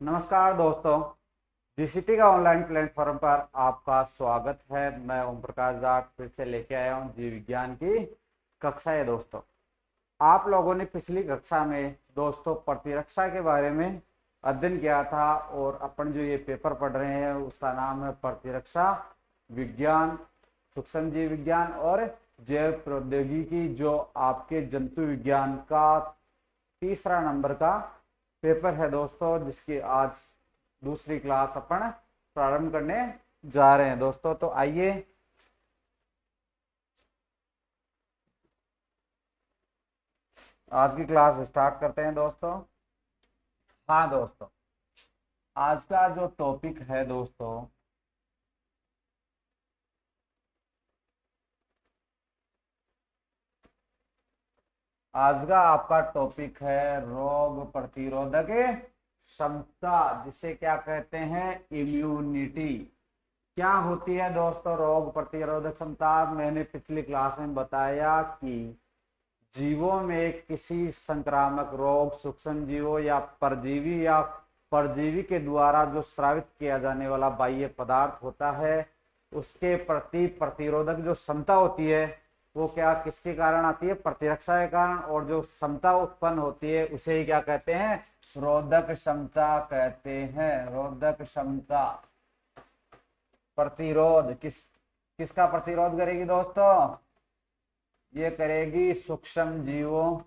नमस्कार दोस्तों। जीसीटी का ऑनलाइन प्लेटफॉर्म पर आपका स्वागत है। मैं ओम प्रकाश जाट फिर से लेके आया हूँ जीव विज्ञान की कक्षा है। दोस्तों, आप लोगों ने पिछली कक्षा में दोस्तों प्रतिरक्षा के बारे में अध्ययन किया था और अपन जो ये पेपर पढ़ रहे हैं उसका नाम है प्रतिरक्षा विज्ञान, सूक्ष्म जीव विज्ञान और जैव प्रौद्योगिकी, जो आपके जंतु विज्ञान का तीसरा नंबर का पेपर है दोस्तों, जिसकी आज दूसरी क्लास अपन प्रारंभ करने जा रहे हैं। दोस्तों तो आइए आज की क्लास स्टार्ट करते हैं दोस्तों। हाँ दोस्तों, आज का जो टॉपिक है दोस्तों, आज का आपका टॉपिक है रोग प्रतिरोधक क्षमता, जिसे क्या कहते हैं, इम्यूनिटी। क्या होती है दोस्तों रोग प्रतिरोधक क्षमता? मैंने पिछली क्लास में बताया कि जीवों में किसी संक्रामक रोग, सूक्ष्म जीवों या परजीवी के द्वारा जो स्रावित किया जाने वाला बाह्य पदार्थ होता है, उसके प्रति प्रतिरोधक जो क्षमता होती है वो क्या किसके कारण आती है? प्रतिरक्षा के कारण। और जो क्षमता उत्पन्न होती है उसे ही क्या कहते हैं? रोधक क्षमता कहते हैं। रोधक क्षमता प्रतिरोध किसका प्रतिरोध करेगी दोस्तों? ये करेगी सूक्ष्म जीवों,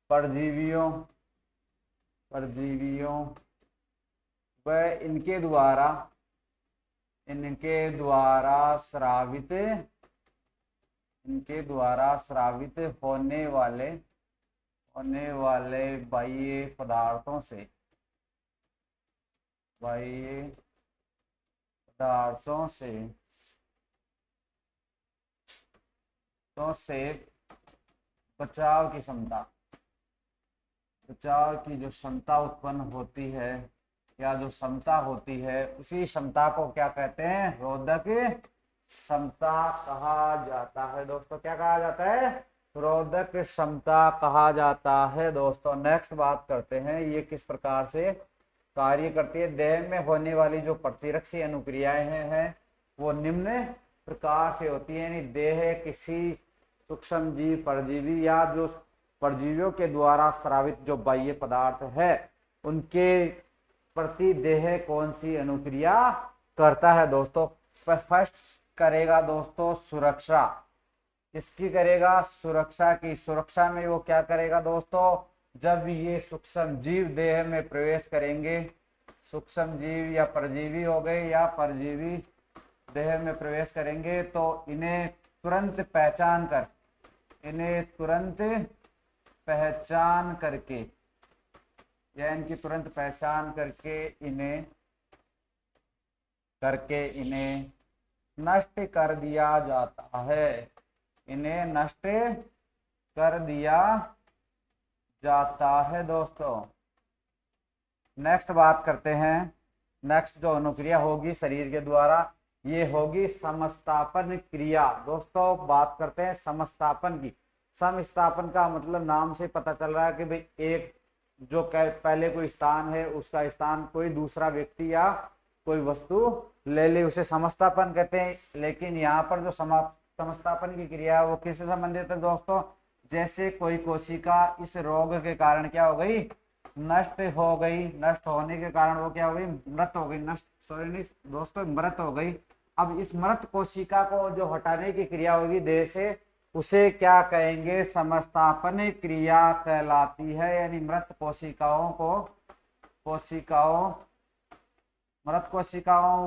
परजीवियों व इनके द्वारा स्रावित होने वाले बाह्य पदार्थों से बचाव की जो क्षमता उत्पन्न होती है या जो क्षमता होती है, उसी क्षमता को क्या कहते हैं? रोधक क्षमता कहा जाता है। दोस्तों क्या कहा जाता है? रोधक क्षमता कहा जाता है। दोस्तों नेक्स्ट बात करते हैं, ये किस प्रकार से कार्य करती है। देह में होने वाली जो प्रतिरक्षी अनुक्रियाएं हैं वो निम्न प्रकार से होती है। यानी देह किसी सूक्ष्म जीव, परजीवी या जो परजीवियों के द्वारा स्रावित जो बाह्य पदार्थ है उनके प्रति देह कौन सी अनुक्रिया करता है? दोस्तों फर्स्ट करेगा दोस्तों सुरक्षा। किसकी करेगा? सुरक्षा की। सुरक्षा में वो क्या करेगा दोस्तों? जब ये सूक्ष्म जीव देह में प्रवेश करेंगे, सूक्ष्म जीव या परजीवी हो गए या परजीवी देह में प्रवेश करेंगे, तो इन्हें तुरंत पहचान करके या इनकी तुरंत पहचान करके इन्हें नष्ट कर दिया जाता है। इन्हें नष्ट कर दिया जाता है। दोस्तों नेक्स्ट बात करते हैं। नेक्स्ट जो अनुक्रिया होगी शरीर के द्वारा, ये होगी समस्थापन क्रिया। दोस्तों बात करते हैं समस्थापन की। समस्थापन का मतलब नाम से पता चल रहा है कि भाई एक जो पहले कोई स्थान है उसका स्थान कोई दूसरा व्यक्ति या कोई वस्तु ले ले, उसे समस्थापन कहते हैं। लेकिन यहाँ पर जो समस्थापन की क्रिया है वो किससे संबंधित है दोस्तों? जैसे कोई कोशिका इस रोग के कारण क्या हो गई? नष्ट हो गई। नष्ट होने के कारण वो क्या हो गई? मृत हो गई। दोस्तों मृत हो गई। अब इस मृत कोशिका को जो हटाने की क्रिया होगी देह से, उसे क्या कहेंगे? समस्थापन क्रिया कहलाती है। यानी मृत कोशिकाओं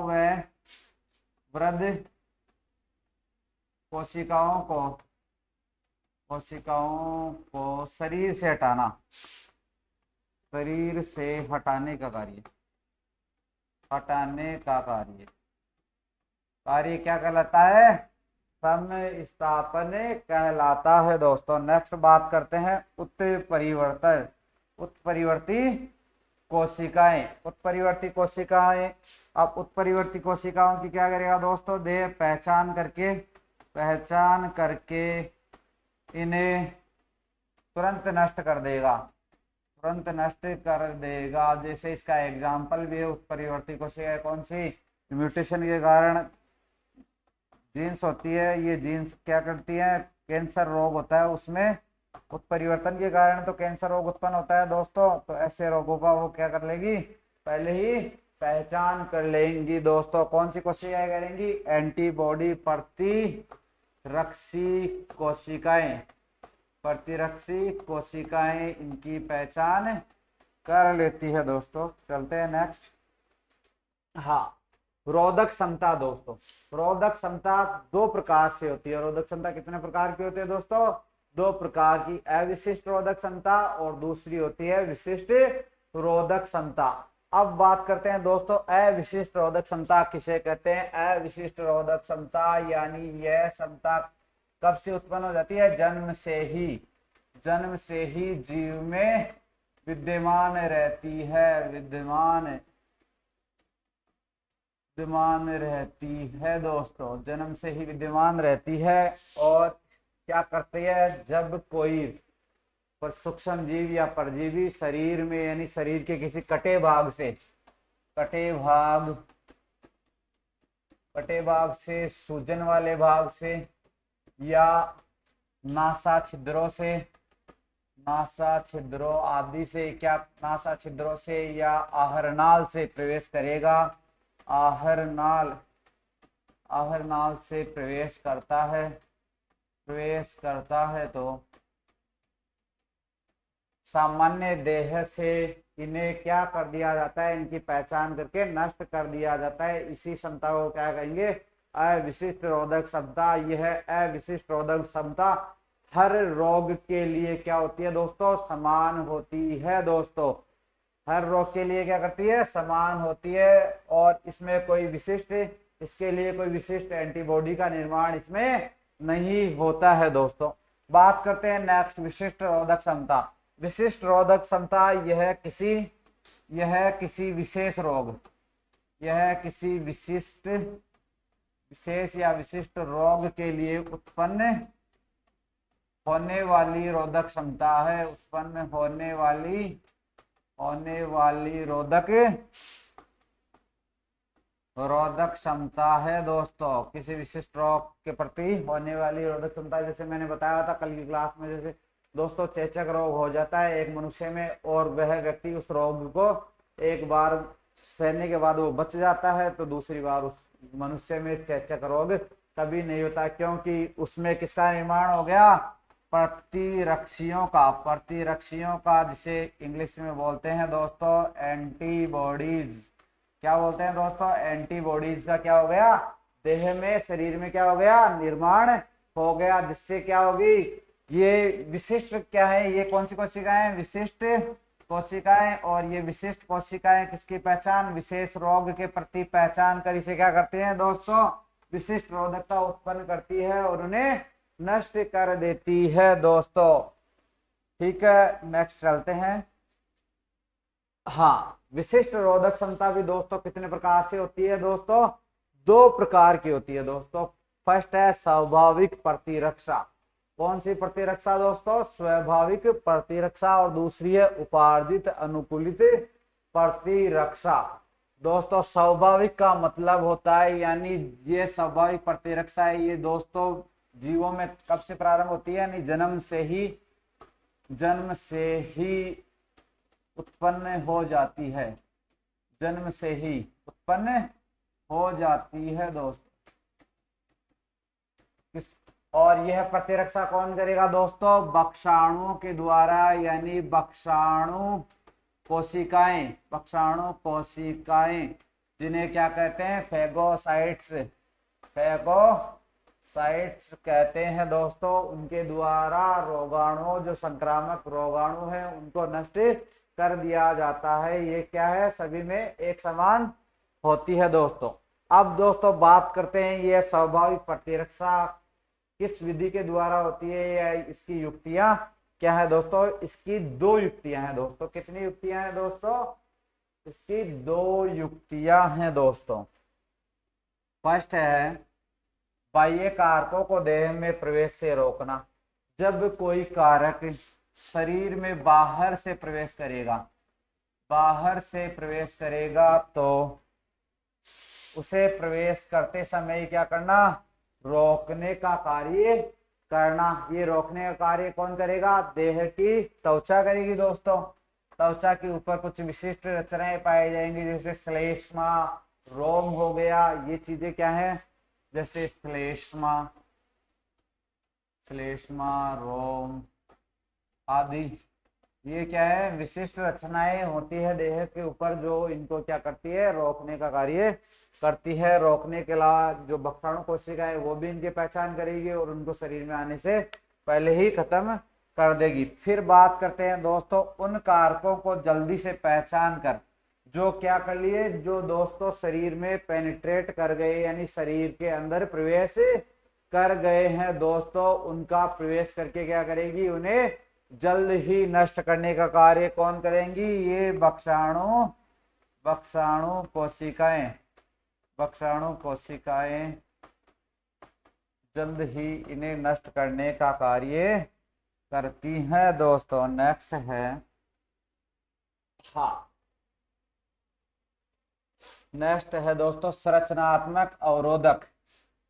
व वृद्ध कोशिकाओं को शरीर से हटाने का कार्य क्या कहलाता है? समस्थापन कहलाता है। दोस्तों नेक्स्ट बात करते हैं उत्परिवर्ती कोशिकाएं। अब उत्परिवर्ती कोशिकाओं की क्या करेगा दोस्तों? देह पहचान करके इन्हें तुरंत नष्ट कर देगा, तुरंत नष्ट कर देगा। जैसे इसका एग्जाम्पल भी है उत्परिवर्ती कोशिकाएं कौन सी, म्यूटेशन के कारण जीन्स होती है, ये जीन्स क्या करती है, कैंसर रोग होता है उसमें उत्परिवर्तन के कारण तो कैंसर रोग उत्पन्न होता है दोस्तों। तो ऐसे रोगों का वो क्या कर लेगी, पहले ही पहचान कर लेंगी दोस्तों। कौन सी कोशिकाएं करेंगी, एंटीबॉडी प्रतिरक्षी कोशिकाएं, प्रतिरक्षी कोशिकाएं इनकी पहचान कर लेती है दोस्तों। चलते हैं नेक्स्ट। हाँ, रोधक क्षमता दोस्तों, रोधक क्षमता दो प्रकार से होती है। रोधक क्षमता कितने प्रकार की होती है दोस्तों, दो प्रकार की, अविशिष्ट रोधक क्षमता और दूसरी होती है विशिष्ट रोधक क्षमता। अब बात करते हैं दोस्तों अविशिष्ट रोधक क्षमता किसे कहते हैं। अविशिष्ट रोधक क्षमता यानी यह क्षमता कब से उत्पन्न हो जाती है, जन्म से ही, जन्म से ही जीव में विद्यमान रहती है, विद्यमान रहती है दोस्तों, जन्म से ही विद्यमान रहती है। और क्या करती है, जब कोई सूक्ष्म जीव या परजीवी शरीर में यानी शरीर के किसी कटे भाग से, कटे भाग से, सूजन वाले भाग से या नासा छिद्रों से, नासा छिद्रों आदि से, क्या नासा छिद्रों से या आहरनाल से प्रवेश करेगा, आहरनाल से प्रवेश करता है तो सामान्य देह से इन्हें क्या कर दिया जाता है, इनकी पहचान करके नष्ट कर दिया जाता है। इसी क्षमता को क्या कहेंगे, अविशिष्ट रोधक क्षमता। यह अविशिष्ट रोधक क्षमता हर रोग के लिए क्या होती है दोस्तों, समान होती है दोस्तों। हर रोग के लिए क्या करती है, समान होती है। और इसमें कोई विशिष्ट, इसके लिए कोई विशिष्ट एंटीबॉडी का निर्माण इसमें नहीं होता है दोस्तों। बात करते हैं नेक्स्ट, विशिष्ट रोधक क्षमता। विशिष्ट रोधक क्षमता यह किसी विशेष रोग, यह किसी विशेष या विशिष्ट रोग के लिए उत्पन्न होने वाली रोधक क्षमता है, उत्पन्न होने वाली रोधक क्षमता है दोस्तों। किसी विशिष्ट रोग के प्रति होने वाली रोधक क्षमता, जैसे मैंने बताया था कल की क्लास में, जैसे दोस्तों चेचक रोग हो जाता है एक मनुष्य में और वह व्यक्ति उस रोग को एक बार सहने के बाद वो बच जाता है, तो दूसरी बार उस मनुष्य में चेचक रोग कभी नहीं होता, क्योंकि उसमें किसका निर्माण हो गया, प्रतिरक्षियों का, जिसे इंग्लिश में बोलते हैं दोस्तों एंटीबॉडीज। क्या बोलते हैं दोस्तों, एंटीबॉडीज का क्या हो गया, देह में, शरीर में क्या हो गया, निर्माण हो गया, जिससे क्या होगी, ये विशिष्ट क्या है, ये कौन सी कोशिकाएं, विशिष्ट कोशिकाएं। और ये विशिष्ट कोशिकाएं किसकी पहचान, विशेष रोग के प्रति पहचान कर इसे क्या करती हैं दोस्तों, विशिष्ट रोधकता उत्पन्न करती है और उन्हें नष्ट कर देती है दोस्तों। ठीक है, नेक्स्ट चलते हैं। हाँ, विशिष्ट रोधक क्षमता भी दोस्तों कितने प्रकार से होती है दोस्तों, दो प्रकार की होती है दोस्तों। फर्स्ट है स्वाभाविक प्रतिरक्षा। कौन सी प्रतिरक्षा दोस्तों, स्वाभाविक प्रतिरक्षा। और दूसरी है उपार्जित अनुकूलित प्रतिरक्षा। दोस्तों स्वाभाविक का मतलब होता है, यानी ये स्वाभाविक प्रतिरक्षा है, ये दोस्तों जीवों में कब से प्रारंभ होती है, यानी जन्म से ही उत्पन्न हो जाती है, जन्म से ही उत्पन्न हो जाती है दोस्तों। और यह प्रतिरक्षा कौन करेगा दोस्तों, वक्षाणुओं के द्वारा, यानी वक्षाणु कोशिकाएं, जिन्हें क्या कहते हैं, फेगोसाइट्स कहते हैं दोस्तों। उनके द्वारा रोगाणु, जो संक्रामक रोगाणु है, उनको नष्ट कर दिया जाता है। ये क्या है, सभी में एक समान होती है दोस्तों। अब दोस्तों बात करते हैं ये स्वाभाविक प्रतिरक्षा किस विधि के द्वारा होती है, या इसकी युक्तियां क्या है दोस्तों। इसकी दो युक्तियां हैं दोस्तों। कितनी युक्तियां हैं दोस्तों, इसकी दो युक्तियां हैं दोस्तों। फर्स्ट है बाह्य कारकों को देह में प्रवेश से रोकना। जब कोई कारक शरीर में बाहर से प्रवेश करेगा, बाहर से प्रवेश करेगा तो उसे प्रवेश करते समय क्या करना, रोकने का कार्य करना। ये रोकने का कार्य कौन करेगा, देह की त्वचा करेगी दोस्तों। त्वचा के ऊपर कुछ विशिष्ट रचनाएं पाई जाएंगी, जैसे श्लेष्मा, रोम हो गया, ये चीजें क्या है, जैसे श्लेष्मा, श्लेष्मा, रोम आदि, ये क्या है, विशिष्ट रचनाएं होती है देह के ऊपर, जो इनको क्या करती है, रोकने का कार्य करती है। रोकने के अलावा जो भक्षाणु कोशिका है वो भी इनकी पहचान करेगी और उनको शरीर में आने से पहले ही खत्म कर देगी। फिर बात करते हैं दोस्तों उन कारकों को जल्दी से पहचान कर जो क्या कर लिए, जो दोस्तों शरीर में पेनिट्रेट कर गए, यानी शरीर के अंदर प्रवेश कर गए हैं दोस्तों, उनका प्रवेश करके क्या करेगी, उन्हें जल्द ही नष्ट करने का कार्य कौन करेंगी, ये भक्षाणु कोशिकाएं, भक्षाणु कोशिकाएं जल्द ही इन्हें नष्ट करने का कार्य करती हैं दोस्तों। नेक्स्ट है, हाँ नेक्स्ट है दोस्तों संरचनात्मक अवरोधक।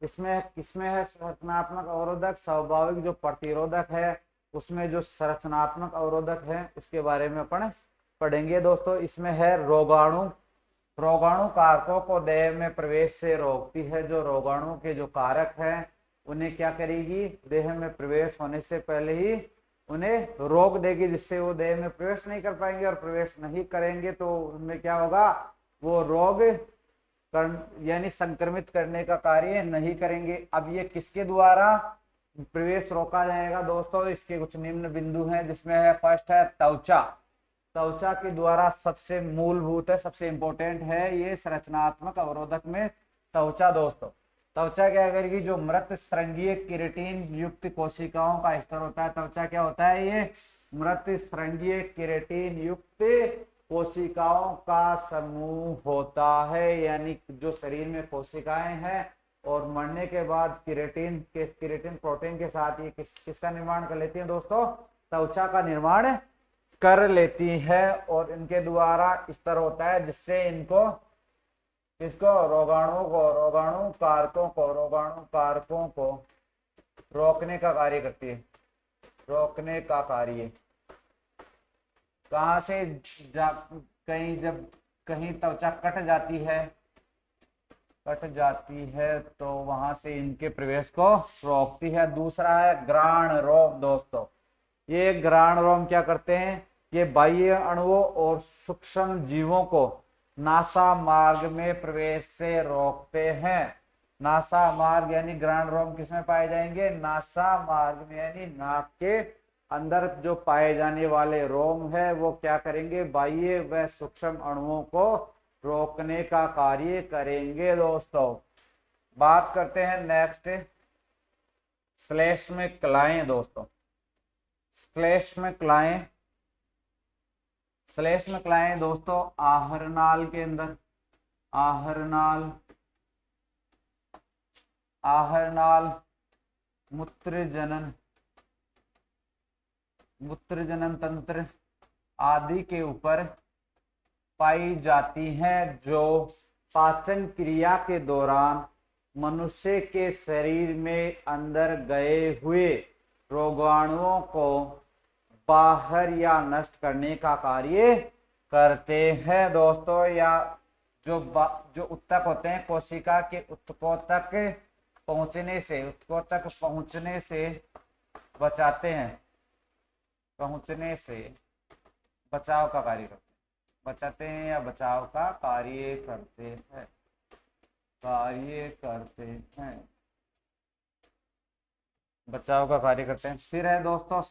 इसमें किसमें है संरचनात्मक अवरोधक, स्वाभाविक जो प्रतिरोधक है उसमें जो संरचनात्मक अवरोधक है उसके बारे में अपन पढ़ेंगे दोस्तों। इसमें है रोगाणु, रोगाणु कारकों को देह में प्रवेश से रोकती है। जो रोगाणु के जो कारक हैं उन्हें क्या करेगी, देह में प्रवेश होने से पहले ही उन्हें रोक देगी, जिससे वो देह में प्रवेश नहीं कर पाएंगे, और प्रवेश नहीं करेंगे तो उनमें क्या होगा, वो रोग यानी संक्रमित करने का कार्य नहीं करेंगे। अब ये किसके द्वारा प्रवेश रोका जाएगा दोस्तों, इसके कुछ निम्न बिंदु हैं, जिसमें है फर्स्ट है त्वचा। त्वचा के द्वारा सबसे मूलभूत है, सबसे इंपॉर्टेंट है ये संरचनात्मक अवरोधक में त्वचा दोस्तों। त्वचा क्या करेगी, जो मृत श्रृंगीय केराटिन युक्त कोशिकाओं का स्तर होता है, त्वचा क्या होता है, ये मृत श्रृंगीय केराटिन युक्त कोशिकाओं का समूह होता है। यानी जो शरीर में कोशिकाएं हैं और मरने के बाद केराटिन प्रोटीन के साथ ये किसका निर्माण कर लेती हैं दोस्तों, त्वचा का निर्माण कर लेती है, और इनके द्वारा स्तर होता है जिससे इनको रोगाणु कारकों को रोकने का कार्य करती है, रोकने का कार्य। कहां से जब कहीं त्वचा कट जाती है तो वहां से इनके प्रवेश को रोकती है। दूसरा है ग्राण रोम दोस्तों। ये ग्राण रोम क्या करते हैं, ये बाह्य अणुओं और सूक्ष्म जीवों को नासा मार्ग में प्रवेश से रोकते हैं। नासा मार्ग यानी ग्राण रोम किसमें पाए जाएंगे, नासा मार्ग में, यानी नाक के अंदर जो पाए जाने वाले रोम है वो क्या करेंगे, बाह्य व सूक्ष्म अणुओं को रोकने का कार्य करेंगे दोस्तों। बात करते हैं नेक्स्ट श्लेष्म कलाएं दोस्तों। श्लेष्म कलाएं दोस्तों आहरनाल के अंदर, आहरनाल मूत्र जनन तंत्र आदि के ऊपर पाई जाती हैं, जो पाचन क्रिया के दौरान मनुष्य के शरीर में अंदर गए हुए रोगाणुओं को बाहर या नष्ट करने का कार्य करते हैं दोस्तों। या जो उत्तक होते हैं कोशिका के उत्तकों तक पहुंचने से बचाते हैं, पहुंचने से बचाव का कार्य करते हैं, बचाते हैं या बचाव का कार्य करते हैं, बचाव का कार्य करते हैं। फिर है दोस्तों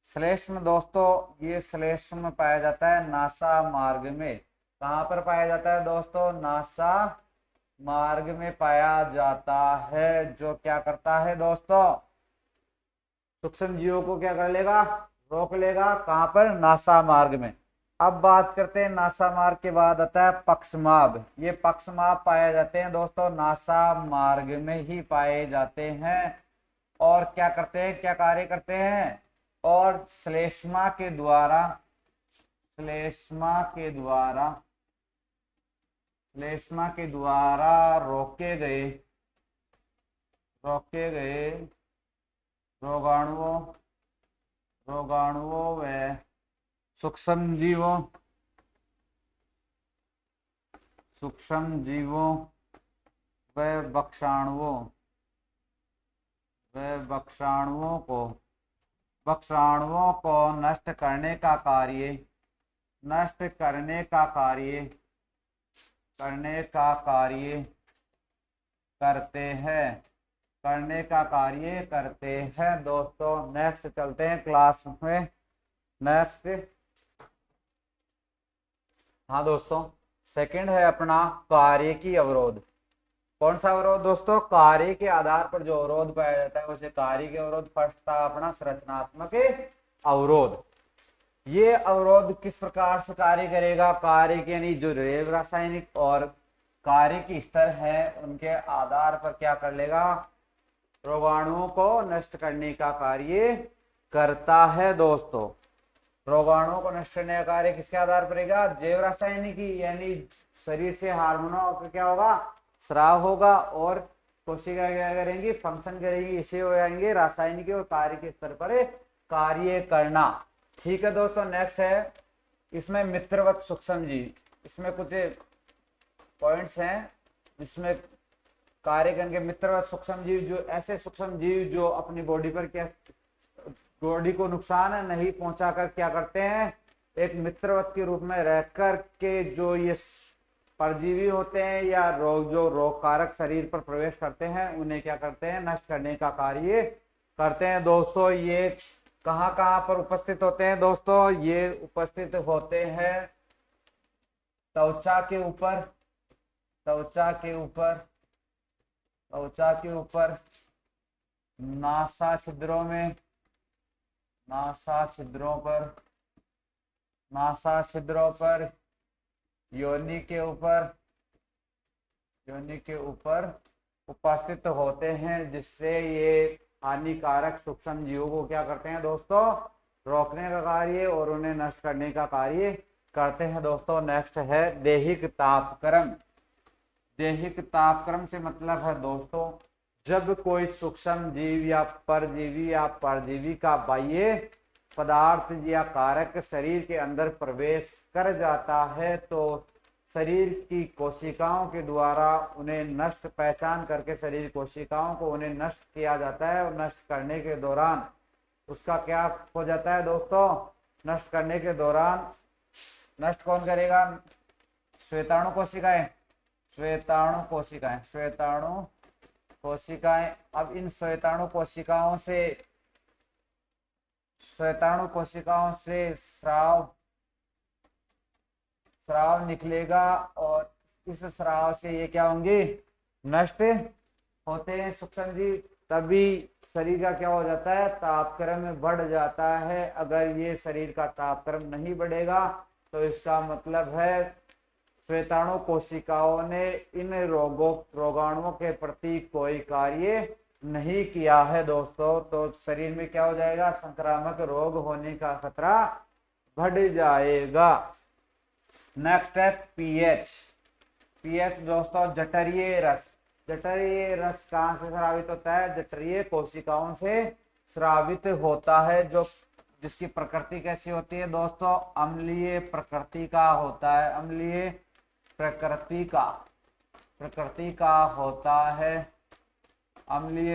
श्लेष्म दोस्तों, ये श्लेष्म पाया जाता है नासा मार्ग में। कहां पर पाया जाता है दोस्तों, नासा मार्ग में पाया जाता है, जो क्या करता है दोस्तों, सूक्ष्म जीवों को क्या कर लेगा, रोक लेगा। कहां पर, नासा मार्ग में। अब बात करते हैं नासा मार्ग के बाद आता है पक्षमाभ। ये पक्षमाभ पाए जाते हैं दोस्तों नासा मार्ग में ही पाए जाते हैं, और क्या करते हैं, क्या कार्य करते हैं, और श्लेष्मा के द्वारा श्लेष्मा के द्वारा श्लेष्मा के द्वारा रोके गए रोगाणुओं व सूक्ष्म जीवों व भक्षाणुओं को नष्ट करने का कार्य करते हैं दोस्तों। नेक्स्ट चलते हैं क्लास में। नेक्स्ट, हाँ दोस्तों, सेकंड है अपना कार्य की अवरोध। कौन सा अवरोध दोस्तों? कार्य के आधार पर जो अवरोध पाया जाता है उसे कार्य के अवरोध। फर्स्ट था अपना संरचनात्मक अवरोध। ये अवरोध किस प्रकार से कार्य करेगा? कार्य के यानी जो जैव रासायनिक और कार्य की स्तर है उनके आधार पर क्या कर लेगा? रोगाणुओं को नष्ट करने का कार्य करता है दोस्तों। रोगाणुओं को नष्ट करने का कार्य किसके आधार पर रहेगा? जैव रासायनिकी, यानी शरीर से हार्मोनों का क्या होगा? स्राव होगा, और कोशिका क्या करेंगी? फंक्शन करेंगी। इसे हो जाएंगे रासायनिक और कार्य के स्तर पर कार्य करना। ठीक है दोस्तों। नेक्स्ट है इसमें मित्रवत सूक्ष्म जीव। इसमें कुछ पॉइंट्स हैं जिसमें कार्य करेंगे मित्रवत सूक्ष्म जीव। जो ऐसे सूक्ष्म जीव जो अपनी बॉडी पर क्या बॉडी को नुकसान नहीं पहुंचाकर क्या करते हैं? एक मित्रवत के रूप में रहकर के जो ये परजीवी होते हैं या जो रोग कारक शरीर पर प्रवेश करते हैं उन्हें क्या करते हैं? नष्ट करने का कार्य करते हैं दोस्तों। ये कहाँ पर उपस्थित होते हैं दोस्तों? ये उपस्थित होते हैं त्वचा के ऊपर नासा छिद्रों पर योनि के ऊपर उपस्थित होते हैं, जिससे ये हानिकारक सूक्ष्म जीवों को क्या करते हैं दोस्तों? रोकने का कार्य और उन्हें नष्ट करने का कार्य करते हैं दोस्तों। नेक्स्ट है दैहिक तापक्रम। दैहिक तापक्रम से मतलब है दोस्तों जब कोई सूक्ष्म जीव या परजीवी का बाह्य पदार्थ या कारक शरीर के अंदर प्रवेश कर जाता है तो शरीर की कोशिकाओं के द्वारा उन्हें नष्ट पहचान करके शरीर कोशिकाओं को उन्हें नष्ट किया जाता है। और नष्ट करने के दौरान उसका क्या हो जाता है दोस्तों? नष्ट करने के दौरान नष्ट कौन करेगा? श्वेताणु कोशिकाएं। अब इन श्वेताणु कोशिकाओं से स्राव निकलेगा और इस स्राव से ये क्या होंगे? नष्ट होते हैं सूक्ष्म जीव। तभी शरीर का क्या हो जाता है? तापक्रम बढ़ जाता है। अगर ये शरीर का तापक्रम नहीं बढ़ेगा तो इसका मतलब है श्वेताणु कोशिकाओं ने इन रोगाणुओं के प्रति कोई कार्य नहीं किया है दोस्तों। तो शरीर में क्या हो जाएगा? संक्रामक रोग होने का खतरा बढ़ जाएगा। नेक्स्ट है पीएच दोस्तों। जठरीय रस कहाँ से स्रावित होता है? जठरीय कोशिकाओं से स्रावित होता है, जो जिसकी प्रकृति कैसी होती है दोस्तों? अम्लीय प्रकृति का होता है। अम्लीय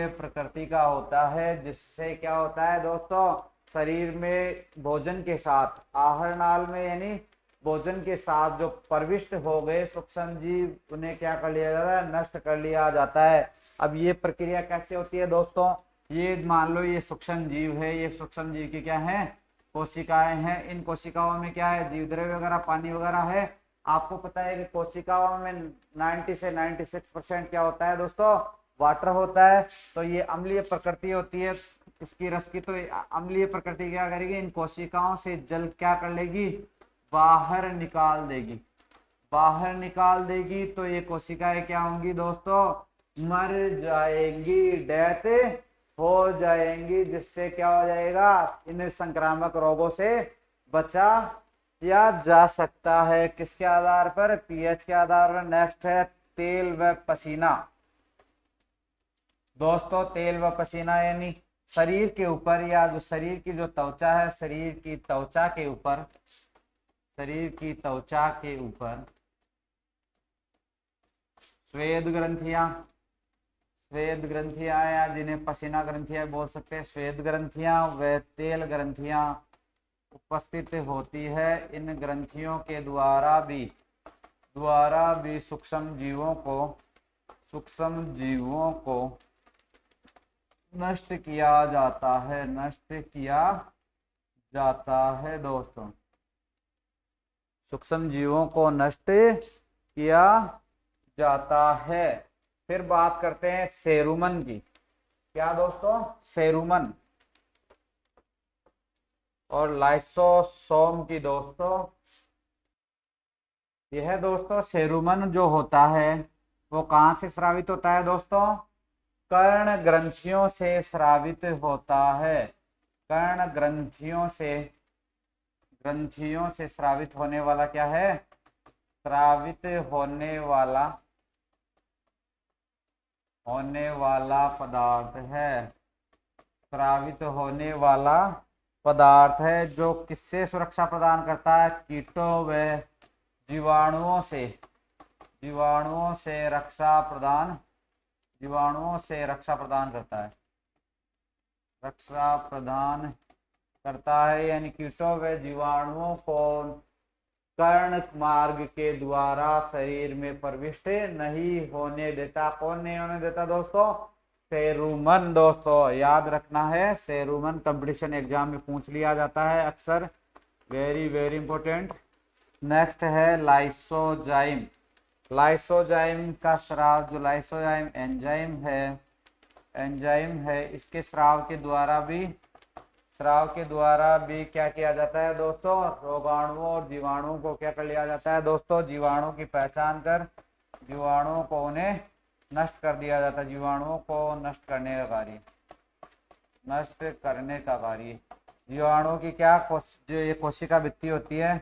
प्रकृति का होता है, जिससे क्या होता है दोस्तों? शरीर में भोजन के साथ आहार नाल में यानी भोजन के साथ जो प्रविष्ट हो गए सूक्ष्म जीव उन्हें क्या कर लिया जाता है? नष्ट कर लिया जाता है। अब ये प्रक्रिया कैसे होती है दोस्तों? ये मान लो ये सूक्ष्म जीव है, ये सूक्ष्म जीव की क्या है? कोशिकाएं हैं। इन कोशिकाओं में क्या है? जीवद्रव्य वगैरह पानी वगैरह है। आपको पता है कि कोशिकाओं में 90 से 96% क्या होता है दोस्तों? वाटर होता है। तो ये अम्लीय प्रकृति होती है इसकी रस की। तो अम्लीय प्रकृति क्या करेगी? इन कोशिकाओं से जल क्या कर लेगी? बाहर निकाल देगी। तो ये कोशिकाएं क्या होंगी दोस्तों? मर जाएंगी, डेथ हो जाएंगी, जिससे क्या हो जाएगा, इन संक्रामक रोगों से बचा या जा सकता है। किसके आधार पर, पीएच के आधार पर। नेक्स्ट है तेल व पसीना। दोस्तों तेल व पसीना यानी शरीर के ऊपर या जो शरीर की जो त्वचा है, शरीर की त्वचा के ऊपर, शरीर की त्वचा के ऊपर श्वेत ग्रंथियां, श्वेत ग्रंथियां या जिन्हें पसीना ग्रंथियां बोल सकते हैं, श्वेत ग्रंथियां व तेल ग्रंथियां उपस्थित होती है। इन ग्रंथियों के द्वारा भी सूक्ष्म जीवों को नष्ट किया जाता है, नष्ट किया जाता है दोस्तों। सूक्ष्म जीवों को नष्ट किया जाता है। फिर बात करते हैं सेरुमन की। क्या दोस्तों, सेरुमन और लाइसोसोम की। दोस्तों यह दोस्तों सेरुमन जो होता है वो कहां से स्रावित होता है दोस्तों, कर्ण ग्रंथियों से स्रावित होता है। कर्ण ग्रंथियों से स्रावित होने वाला क्या है, स्रावित होने वाला पदार्थ है, स्रावित होने वाला पदार्थ है जो किससे सुरक्षा प्रदान करता है, कीटों व जीवाणुओं से रक्षा प्रदान करता है, यानी कीटों व जीवाणुओं को कर्ण मार्ग के द्वारा शरीर में प्रविष्ट नहीं होने देता। कौन नहीं होने देता दोस्तों, सेरुमन। दोस्तों याद रखना है, सेरुमन कंपटीशन एग्जाम में पूछ लिया जाता है अक्सर, वेरी वेरी इंपॉर्टेंट। नेक्स्ट है लाइसोजाइम। लाइसोजाइम का स्राव, जो लाइसोजाइम एंजाइम है, इसके स्राव के द्वारा भी क्या किया जाता है दोस्तों, रोगाणुओं और जीवाणुओं को क्या कर लिया जाता है दोस्तों, जीवाणुओं की पहचान कर जीवाणुओं को उन्हें नष्ट कर दिया जाता है। जीवाणुओं को नष्ट करने का कार्य जीवाणुओं की क्या जो ये कोशिका भित्ति होती है,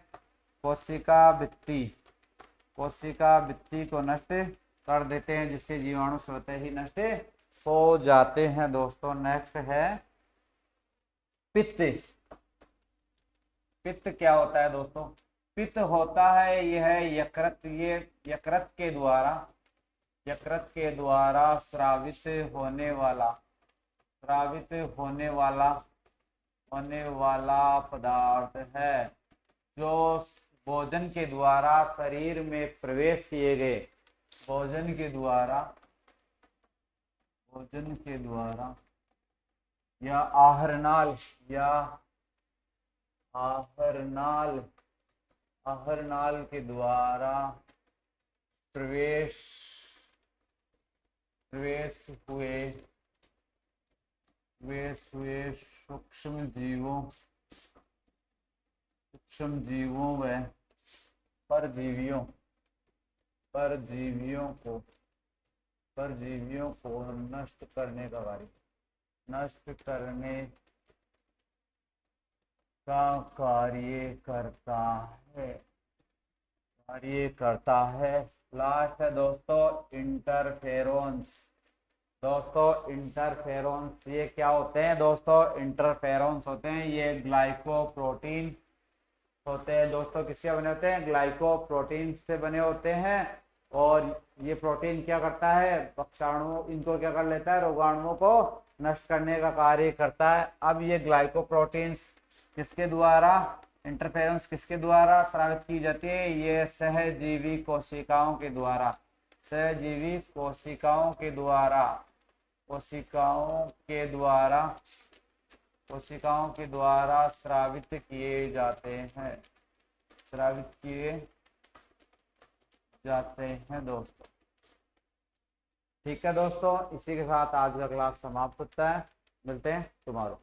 कोशिका भित्ति को नष्ट कर देते हैं, जिससे जीवाणु स्वतः ही नष्ट हो जाते हैं दोस्तों। नेक्स्ट है पित्त। पित्त क्या होता है दोस्तों, पित्त होता है यह यकृत के द्वारा स्रावित होने वाला पदार्थ है, जो भोजन के द्वारा शरीर में प्रवेश किए गए, भोजन के द्वारा या आहरनाल के द्वारा प्रवेश हुए सूक्ष्म जीवों व परजीवियों को नष्ट करने का कार्य करता है। लास्ट है दोस्तों इंटरफेरोन्स। दोस्तों इंटरफेरोन्स ये क्या होते हैं दोस्तों, इंटरफेरोन्स होते हैं ये ग्लाइकोप्रोटीन होते हैं दोस्तों। किससे बने होते हैं, ग्लाइकोप्रोटीन से बने होते हैं। और ये प्रोटीन क्या करता है, पक्षाणु इनको क्या कर लेता है, रोगाणुओं को नष्ट करने का कार्य करता है। अब ये ग्लाइकोप्रोटीन्स किसके द्वारा, इंटरफेरेंस किसके द्वारा स्रावित की जाती है, ये सहजीवी कोशिकाओं के द्वारा स्रावित किए जाते हैं दोस्तों। ठीक है दोस्तों, इसी के साथ आज का क्लास समाप्त होता है। मिलते हैं टुमारो।